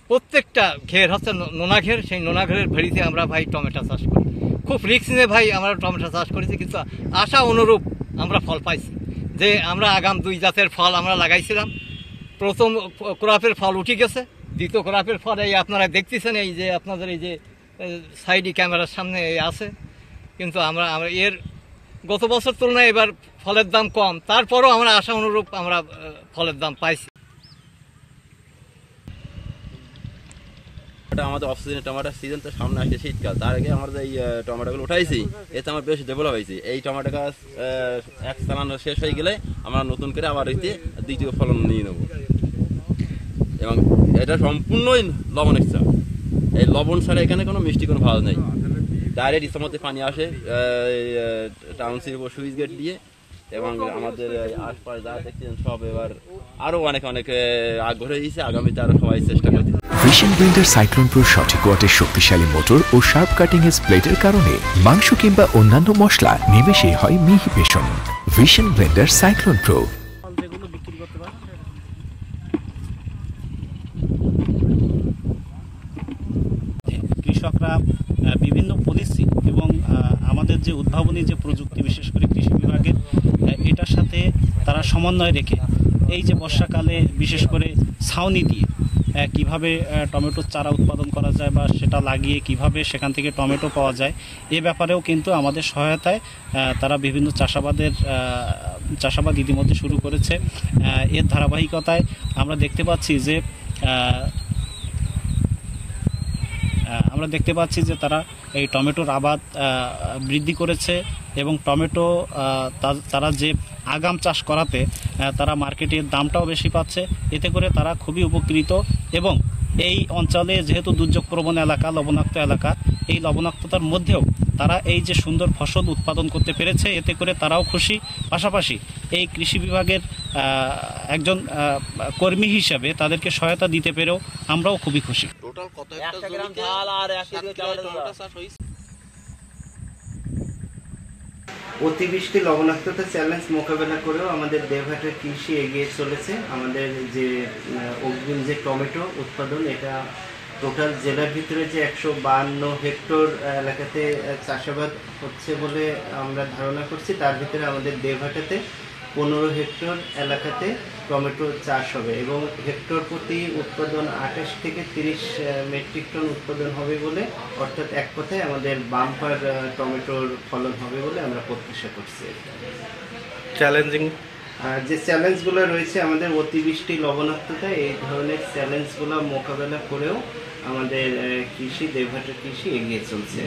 প্রত্যেকটা ঘের হচ্ছে নোনা ঘের, সেই নোনা ঘেরের ভেড়িতে আমরা ভাই টমেটো চাষ করি। খুব রিস্ক নিয়ে ভাই আমরা টমেটো চাষ করেছি, কিন্তু আশা অনুরূপ আমরা ফল পাইছি। যে আমরা আগাম 2 জাতের ফল আমরা লাগাইছিলাম, প্রথম ক্রপের ফল উঠে গেছে, দ্বিতীয় ক্রপের ফল এই আপনারা দেখতেছেন, এই যে আপনাদের এই যে সাইডে ক্যামেরার সামনে আছে। কিন্তু আমরা এর গত বছর তুলনায় এবার ফলের দাম কম, তারপরও আমরা আশা অনুরূপ আমরা ফলের দাম পাইছি। আমাদের অফ সিজনে টমেটোর সিজন তো সামনে আসছে, শীতকাল, তার আগে আমরা এই টমেটোগুলো উঠাইছি, এতে আমার বেশ ডেভেলপ হয়েছে। এই টমেটো গাছ এক চালানো শেষ হয়ে গেলে আমরা নতুন করে আবার এতে দ্বিতীয় ফলন নিয়ে নেব। এবং এটা সম্পূর্ণই লবণ এক্সট্রা, এই লবণ ছাড়া এখানে কোনো মিষ্টি কোনো ভাব নেই। ডাইরেক্ট ইচ্ছা মধ্যে পানি আসে টাউনশিপ ও সুইচ গেট দিয়ে। এবং আমাদের আশপাশ যা দেখছেন সব এবার আরো অনেক আগ্রহ হয়েছে, আগামীতে আরো সবাই চেষ্টা করছে। ভিশন ব্লেন্ডার সাইক্লোন প্রো সঠিক ওয়াটের শক্তিশালী মোটর ও শার্প কাটিং এজ প্লেটের কারণে মাংস কিংবা অন্যান্য মশলা নিমেষে হয় মিহি passion. Vision Blender cyclone pro. কৃষকরা বিভিন্ন পলিসি এবং আমাদের যে উদ্ভাবনী যে প্রযুক্তি, বিশেষ করে কৃষি বিভাগের, এটার সাথে তারা সমন্বয় রেখে এই যে বর্ষাকালে বিশেষ করে ছাউনি দিয়ে কিভাবে টমেটোর চারা উৎপাদন করা যায় বা সেটা লাগিয়ে কিভাবে সেখান থেকে টমেটো পাওয়া যায়, এ ব্যাপারেও কিন্তু আমাদের সহায়তায় তারা বিভিন্ন চাষাবাদ ইতিমধ্যে শুরু করেছে। এর ধারাবাহিকতায় আমরা দেখতে পাচ্ছি যে তারা এই টমেটোর আবাদ বৃদ্ধি করেছে এবং টমেটো তারা যে আগাম চাষ করাতে তারা মার্কেটের দামটাও বেশি পাচ্ছে। এতে করে তারা খুবই উপকৃত এবং এই অঞ্চলে যেহেতু দুর্যোগপ্রবণ এলাকা, লবণাক্ত এলাকা, এই লবণাক্ততার মধ্যেও তারা এই যে সুন্দর ফসল উৎপাদন করতে পেরেছে, এতে করে তারাও খুশি। পাশাপাশি এই কৃষি বিভাগের একজন কর্মী হিসাবে তাদেরকে সহায়তা দিতে পেরেও আমরাও খুবই খুশি। টোটাল কত একটা গ্রাম ঝাল আর 1 কেজি টমেটো চাষ হইছে। অতিবৃষ্টি লবণাক্ততা চ্যালেঞ্জ মোকাবেলা করেও আমাদের দেবহাটের কৃষি এগিয়ে চলেছে। আমাদের যে অগ্রিম যে টমেটো উৎপাদন, এটা টোটাল জেলার ভিতরে যে 152 হেক্টর এলাকাতে চাষাবাদ হচ্ছে বলে আমরা ধারণা করছি, তার ভিতরে আমাদের দেবহাটাতে 15 হেক্টর এলাকাতে টমেটো চাষ হবে এবং হেক্টর প্রতি উৎপাদন 28 থেকে 30 মেট্রিক টন উৎপাদন হবে বলে, অর্থাৎ এক কথায় আমাদের বাম্পার টমেটোর ফলন হবে বলে আমরা প্রত্যাশা করছি। চ্যালেঞ্জিং যে চ্যালেঞ্জগুলো রয়েছে আমাদের অতিবৃষ্টি লবণাক্ততা, এই ধরনের চ্যালেঞ্জগুলো মোকাবেলা করেও আমাদের দেবহাটের কৃষি এগিয়ে চলছে।